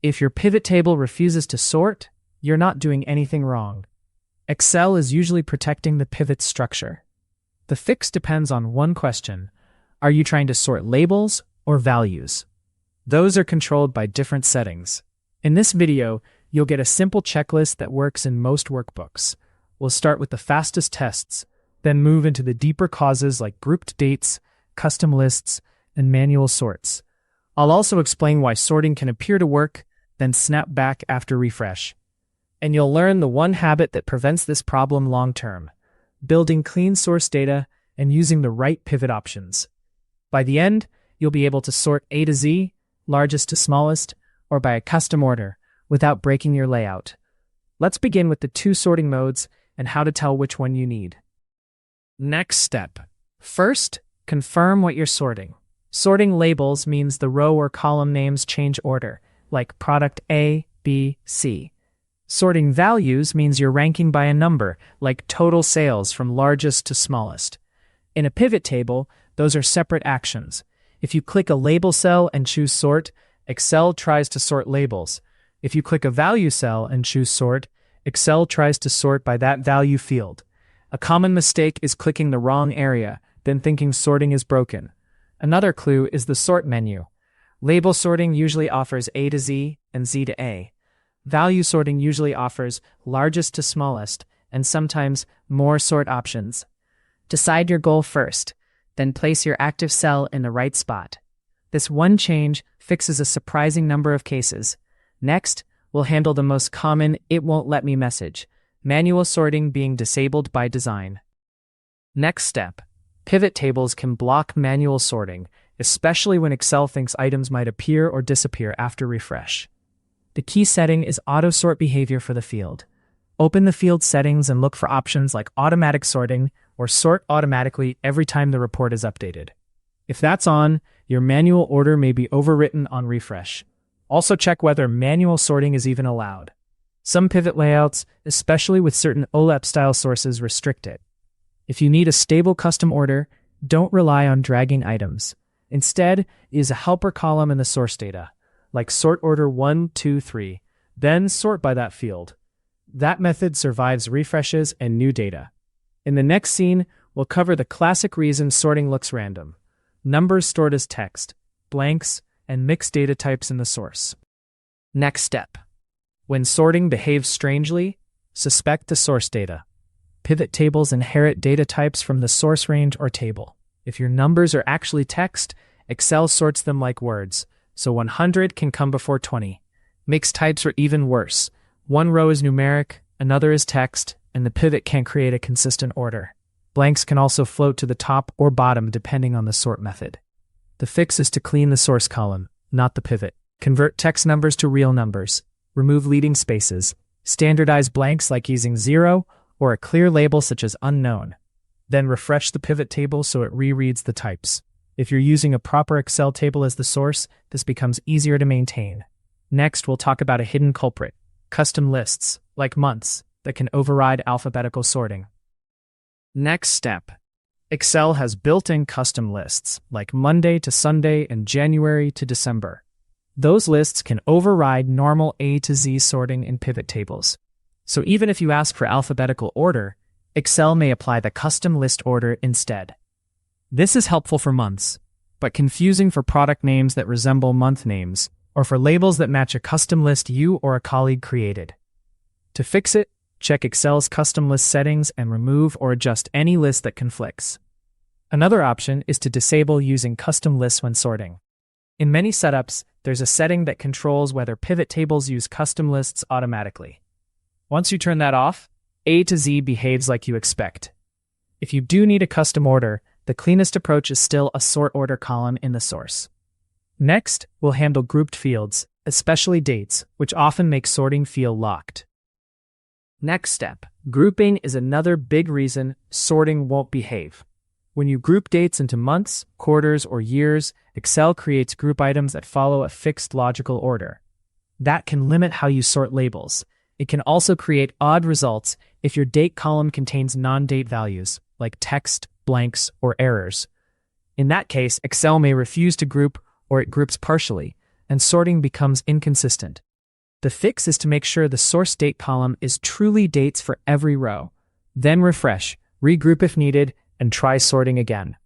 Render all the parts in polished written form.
If your pivot table refuses to sort, you're not doing anything wrong. Excel is usually protecting the pivot structure. The fix depends on one question. Are you trying to sort labels or values? Those are controlled by different settings. In this video, you'll get a simple checklist that works in most workbooks. We'll start with the fastest tests, then move into the deeper causes like grouped dates, custom lists, and manual sorts. I'll also explain why sorting can appear to work, then snap back after refresh. And you'll learn the one habit that prevents this problem long-term: building clean source data and using the right pivot options. By the end, you'll be able to sort A to Z, largest to smallest, or by a custom order, without breaking your layout. Let's begin with the two sorting modes and how to tell which one you need. Next step. First, confirm what you're sorting. Sorting labels means the row or column names change order, like product A, B, C. Sorting values means you're ranking by a number, like total sales from largest to smallest. In a pivot table, those are separate actions. If you click a label cell and choose sort, Excel tries to sort labels. If you click a value cell and choose sort, Excel tries to sort by that value field. A common mistake is clicking the wrong area, then thinking sorting is broken. Another clue is the sort menu. Label sorting usually offers A to Z and Z to A. Value sorting usually offers largest to smallest and sometimes more sort options. Decide your goal first, then place your active cell in the right spot. This one change fixes a surprising number of cases. Next, we'll handle the most common "it won't let me" message, manual sorting being disabled by design. Next step. Pivot tables can block manual sorting, especially when Excel thinks items might appear or disappear after refresh. The key setting is auto sort behavior for the field. Open the field settings and look for options like automatic sorting or sort automatically every time the report is updated. If that's on, your manual order may be overwritten on refresh. Also check whether manual sorting is even allowed. Some pivot layouts, especially with certain OLAP-style sources, restrict it. If you need a stable custom order, don't rely on dragging items. Instead, use a helper column in the source data, like SortOrder 1, 2, 3, then sort by that field. That method survives refreshes and new data. In the next scene, we'll cover the classic reason sorting looks random: numbers stored as text, blanks, and mixed data types in the source. Next step. When sorting behaves strangely, suspect the source data. Pivot tables inherit data types from the source range or table. If your numbers are actually text, Excel sorts them like words, so 100 can come before 20. Mixed types are even worse. One row is numeric, another is text, and the pivot can't create a consistent order. Blanks can also float to the top or bottom depending on the sort method. The fix is to clean the source column, not the pivot. Convert text numbers to real numbers. Remove leading spaces. Standardize blanks like using 0 or a clear label such as unknown. Then refresh the pivot table so it rereads the types. If you're using a proper Excel table as the source, this becomes easier to maintain. Next, we'll talk about a hidden culprit: custom lists, like months, that can override alphabetical sorting. Next step. Excel has built-in custom lists, like Monday to Sunday and January to December. Those lists can override normal A to Z sorting in pivot tables. So even if you ask for alphabetical order, Excel may apply the custom list order instead. This is helpful for months, but confusing for product names that resemble month names, or for labels that match a custom list you or a colleague created. To fix it, check Excel's custom list settings and remove or adjust any list that conflicts. Another option is to disable using custom lists when sorting. In many setups, there's a setting that controls whether pivot tables use custom lists automatically. Once you turn that off, A to Z behaves like you expect. If you do need a custom order, the cleanest approach is still a sort order column in the source. Next, we'll handle grouped fields, especially dates, which often make sorting feel locked. Next step. Grouping is another big reason sorting won't behave. When you group dates into months, quarters, or years, Excel creates group items that follow a fixed logical order. That can limit how you sort labels. It can also create odd results if your date column contains non-date values, like text, blanks, or errors. In that case, Excel may refuse to group, or it groups partially, and sorting becomes inconsistent. The fix is to make sure the source date column is truly dates for every row. Then refresh, regroup if needed, and try sorting again.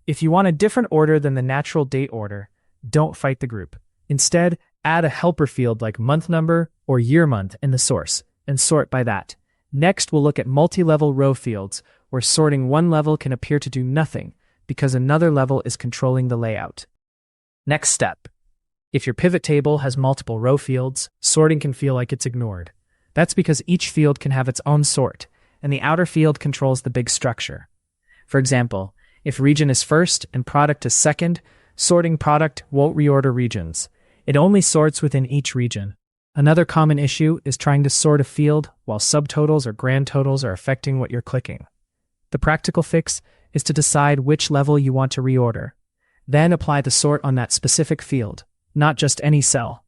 If you want a different order than the natural date order, don't fight the group. Instead, add a helper field like month number or year month in the source, and sort by that. Next, we'll look at multi-level row fields, where sorting one level can appear to do nothing because another level is controlling the layout. Next step. If your pivot table has multiple row fields, sorting can feel like it's ignored. That's because each field can have its own sort, and the outer field controls the big structure. For example, if region is first and product is second, sorting product won't reorder regions. It only sorts within each region. Another common issue is trying to sort a field while subtotals or grand totals are affecting what you're clicking. The practical fix is to decide which level you want to reorder. Then apply the sort on that specific field, not just any cell.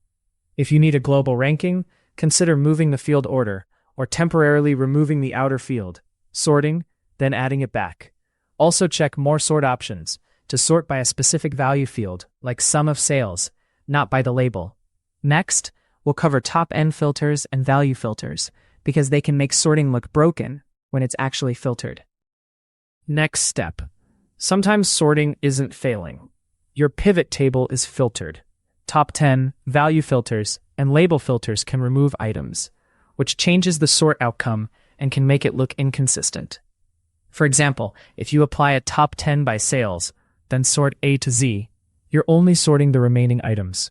If you need a global ranking, consider moving the field order or temporarily removing the outer field, sorting, then adding it back. Also check more sort options to sort by a specific value field, like sum of sales, not by the label. Next, we'll cover top-end filters and value filters because they can make sorting look broken when it's actually filtered. Next step. Sometimes sorting isn't failing. Your pivot table is filtered. Top 10, value filters, and label filters can remove items, which changes the sort outcome and can make it look inconsistent. For example, if you apply a top 10 by sales, then sort A to Z, you're only sorting the remaining items.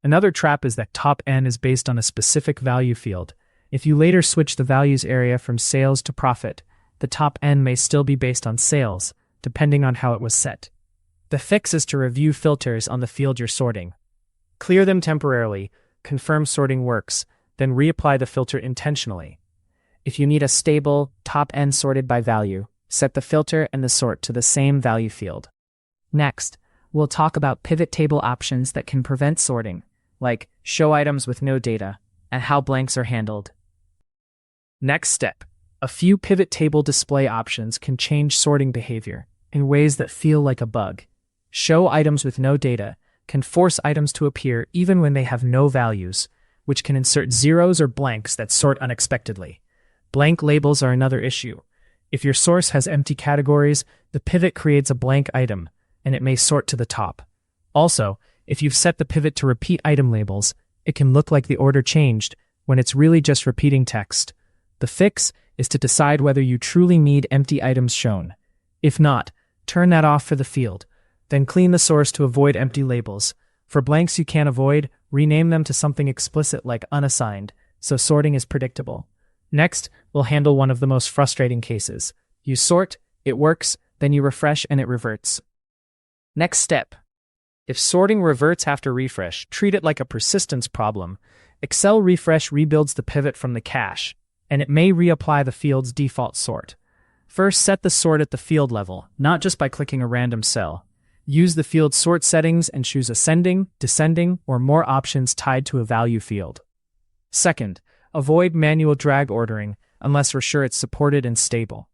Another trap is that top N is based on a specific value field. If you later switch the values area from sales to profit, the top N may still be based on sales, depending on how it was set. The fix is to review filters on the field you're sorting. Clear them temporarily, confirm sorting works, then reapply the filter intentionally. If you need a stable top N sorted by value, set the filter and the sort to the same value field. Next, we'll talk about pivot table options that can prevent sorting, like show items with no data, and how blanks are handled. Next step. A few pivot table display options can change sorting behavior in ways that feel like a bug. Show items with no data can force items to appear even when they have no values, which can insert zeros or blanks that sort unexpectedly. Blank labels are another issue. If your source has empty categories, the pivot creates a blank item, and it may sort to the top. Also, if you've set the pivot to repeat item labels, it can look like the order changed when it's really just repeating text. The fix is to decide whether you truly need empty items shown. If not, turn that off for the field. Then clean the source to avoid empty labels. For blanks you can't avoid, rename them to something explicit like unassigned, so sorting is predictable. Next, we'll handle one of the most frustrating cases. You sort, it works, then you refresh and it reverts. Next step. If sorting reverts after refresh, treat it like a persistence problem. Excel refresh rebuilds the pivot from the cache, and it may reapply the field's default sort. First, set the sort at the field level, not just by clicking a random cell. Use the field sort settings and choose ascending, descending, or more options tied to a value field. Second, avoid manual drag ordering unless we're sure it's supported and stable.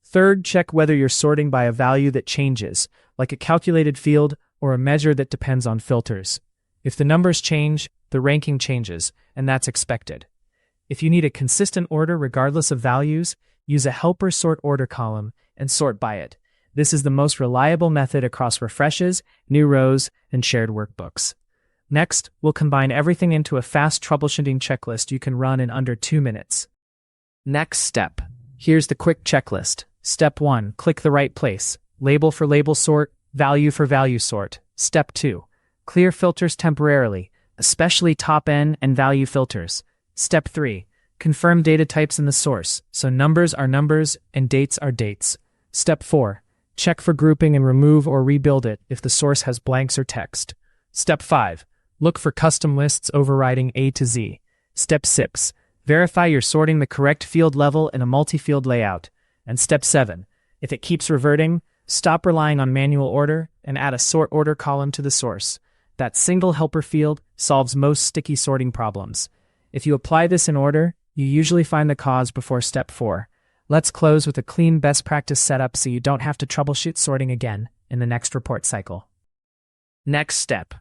Third, check whether you're sorting by a value that changes, like a calculated field or a measure that depends on filters. If the numbers change, the ranking changes, and that's expected. If you need a consistent order regardless of values, use a helper sort order column and sort by it. This is the most reliable method across refreshes, new rows, and shared workbooks. Next, we'll combine everything into a fast troubleshooting checklist you can run in under 2 minutes. Next step. Here's the quick checklist. Step 1. Click the right place. Label for label sort, value for value sort. Step 2. Clear filters temporarily, especially top N and value filters. Step 3. Confirm data types in the source, so numbers are numbers and dates are dates. Step 4. Check for grouping and remove or rebuild it if the source has blanks or text. Step 5. Look for custom lists overriding A to Z. Step 6. Verify you're sorting the correct field level in a multi-field layout. And step 7. If it keeps reverting, stop relying on manual order and add a sort order column to the source. That single helper field solves most sticky sorting problems. If you apply this in order, you usually find the cause before step 4. Let's close with a clean best practice setup so you don't have to troubleshoot sorting again in the next report cycle. Next step.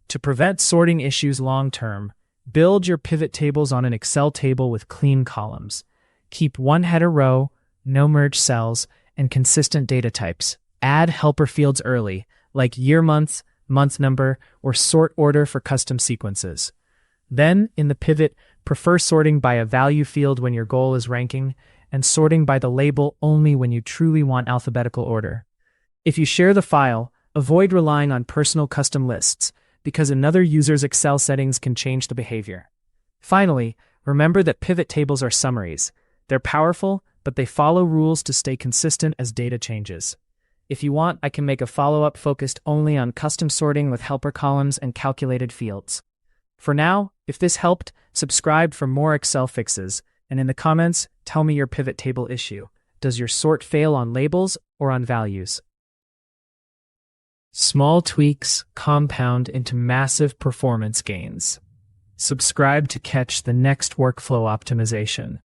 To prevent sorting issues long-term, Build your pivot tables on an Excel table with clean columns. Keep one header row, no merge cells, and consistent data types. Add helper fields early, like year months, month number, or sort order for custom sequences. Then, in the pivot, prefer sorting by a value field when your goal is ranking, and sorting by the label only when you truly want alphabetical order. If you share the file, avoid relying on personal custom lists, because another user's Excel settings can change the behavior. Finally, remember that pivot tables are summaries. They're powerful, but they follow rules to stay consistent as data changes. If you want, I can make a follow-up focused only on custom sorting with helper columns and calculated fields. For now, if this helped, subscribe for more Excel fixes, and in the comments, tell me your pivot table issue. Does your sort fail on labels or on values? Small tweaks compound into massive performance gains. Subscribe to catch the next workflow optimization.